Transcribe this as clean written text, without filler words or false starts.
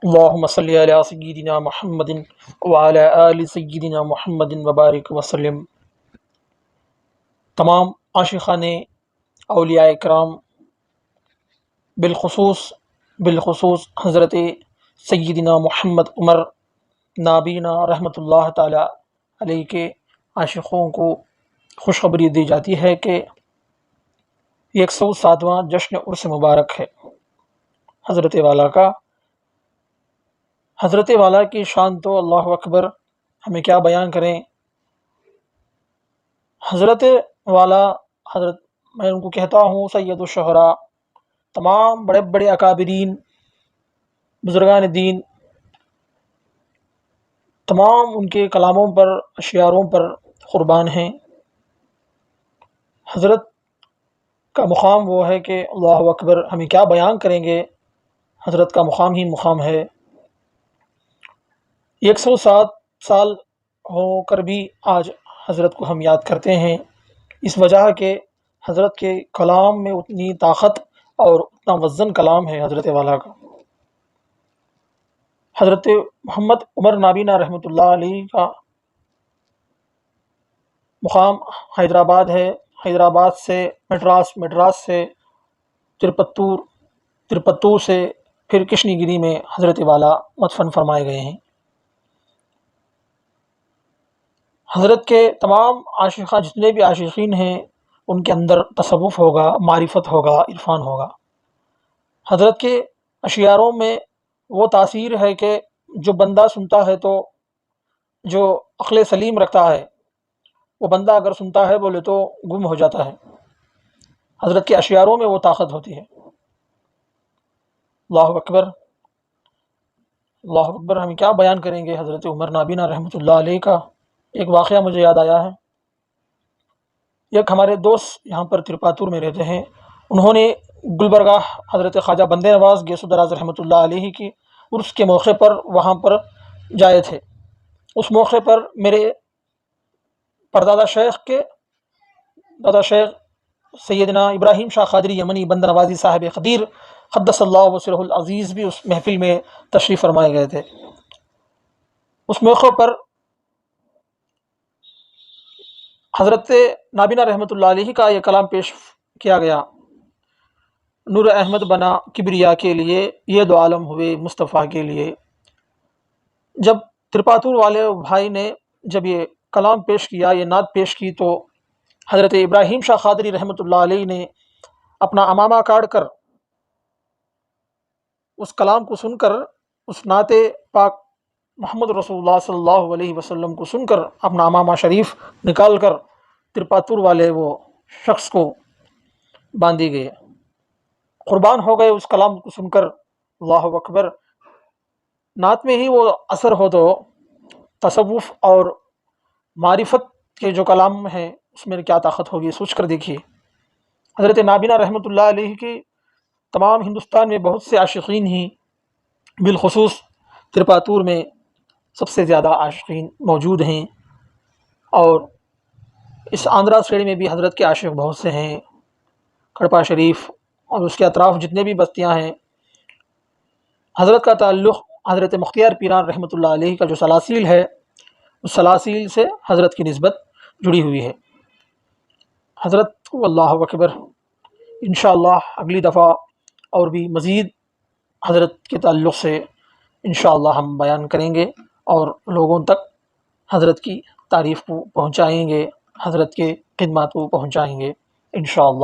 اللہم صلی علی سیدنا محمد وعلی آل سیدنا محمد وبارک وسلم۔ تمام عاشقان اولیاء کرام، بالخصوص حضرت سیدنا محمد عمر نابینا رحمۃ اللہ تعالی علیہ کے عاشقوں کو خوشخبری دی جاتی ہے کہ 107واں جشن عرس مبارک ہے حضرت والا کا۔ حضرت والا کی شان تو اللہ اکبر، ہمیں کیا بیان کریں۔ حضرت والا، میں ان کو کہتا ہوں سید الشہراء، تمام بڑے بڑے اکابرین بزرگان دین، تمام ان کے کلاموں پر، اشعاروں پر قربان ہیں۔ حضرت کا مقام وہ ہے کہ اللہ اکبر، ہمیں کیا بیان کریں گے۔ حضرت کا مقام ہی مقام ہے۔ 107 سال ہو کر بھی آج حضرت کو ہم یاد کرتے ہیں، اس وجہ کہ حضرت کے کلام میں اتنی طاقت اور اتنا وزن کلام ہے حضرت والا کا۔ حضرت محمد عمر نابینا رحمۃ اللہ علیہ کا مقام حیدرآباد ہے۔ حیدرآباد سے مدراس، مدراس سے ترپتور سے پھر کشنی گری میں حضرت والا مدفن فرمائے گئے ہیں۔ حضرت کے تمام عاشقان، جتنے بھی عاشقین ہیں، ان کے اندر تصوف ہوگا، معرفت ہوگا، عرفان ہوگا۔ حضرت کے اشعاروں میں وہ تاثیر ہے کہ جو بندہ سنتا ہے، تو جو عقل سلیم رکھتا ہے وہ بندہ اگر سنتا ہے بولے تو گم ہو جاتا ہے۔ حضرت کے اشعاروں میں وہ طاقت ہوتی ہے۔ اللہ اکبر، اللہ اکبر، ہم کیا بیان کریں گے حضرت عمر نابینا رحمۃ اللہ علیہ کا۔ ایک واقعہ مجھے یاد آیا ہے۔ ایک ہمارے دوست یہاں پر ترپاتور میں رہتے ہیں، انہوں نے گلبرگہ حضرت خواجہ بندے نواز گیسو دراز رحمۃ اللہ علیہ کی عرس کے موقع پر وہاں پر جائے تھے۔ اس موقع پر میرے پردادا شیخ کے دادا شیخ سیدنا ابراہیم شاہ قادری یمنی بندہ نوازی صاحب قدیر قدس اللہ وسرہ العزیز بھی اس محفل میں تشریف فرمائے گئے تھے۔ اس موقع پر حضرت نابینا رحمۃ اللہ علیہ کا یہ کلام پیش کیا گیا: نور احمد بنا کبریا کے لیے، یہ دو عالم ہوئے مصطفیٰ کے لیے۔ جب ترپاتور والے بھائی نے جب یہ کلام پیش کیا، یہ نعت پیش کی، تو حضرت ابراہیم شاہ قادری رحمۃ اللہ علیہ نے اپنا امامہ کاٹ کر اس کلام کو سن کر، اس نعت پاک محمد رسول اللہ صلی اللہ علیہ وسلم کو سن کر، اپنا امامہ شریف نکال کر ترپاتور والے وہ شخص کو باندھی گئے، قربان ہو گئے اس کلام کو سن کر۔ اللہ اکبر، نعت میں ہی وہ اثر ہو تو تصوف اور معرفت کے جو کلام ہیں اس میں کیا طاقت ہوگی، سوچ کر دیکھیے۔ حضرت نابینا رحمۃ اللہ علیہ کی تمام ہندوستان میں بہت سے عاشقین ہیں، بالخصوص ترپاتور میں سب سے زیادہ عاشقین موجود ہیں، اور اس آندھرا اسٹیٹ میں بھی حضرت کے عاشق بہت سے ہیں۔ کڑپا شریف اور اس کے اطراف جتنے بھی بستیاں ہیں، حضرت کا تعلق حضرت مختار پیران رحمۃ اللہ علیہ کا جو سلاسل ہے، اس سلاسل سے حضرت کی نسبت جڑی ہوئی ہے۔ حضرت کو اللہ اکبر، انشاءاللہ اگلی دفعہ اور بھی مزید حضرت کے تعلق سے انشاءاللہ ہم بیان کریں گے، اور لوگوں تک حضرت کی تعریف کو پہنچائیں گے، حضرت کے خدمات کو پہنچائیں گے انشاءاللہ۔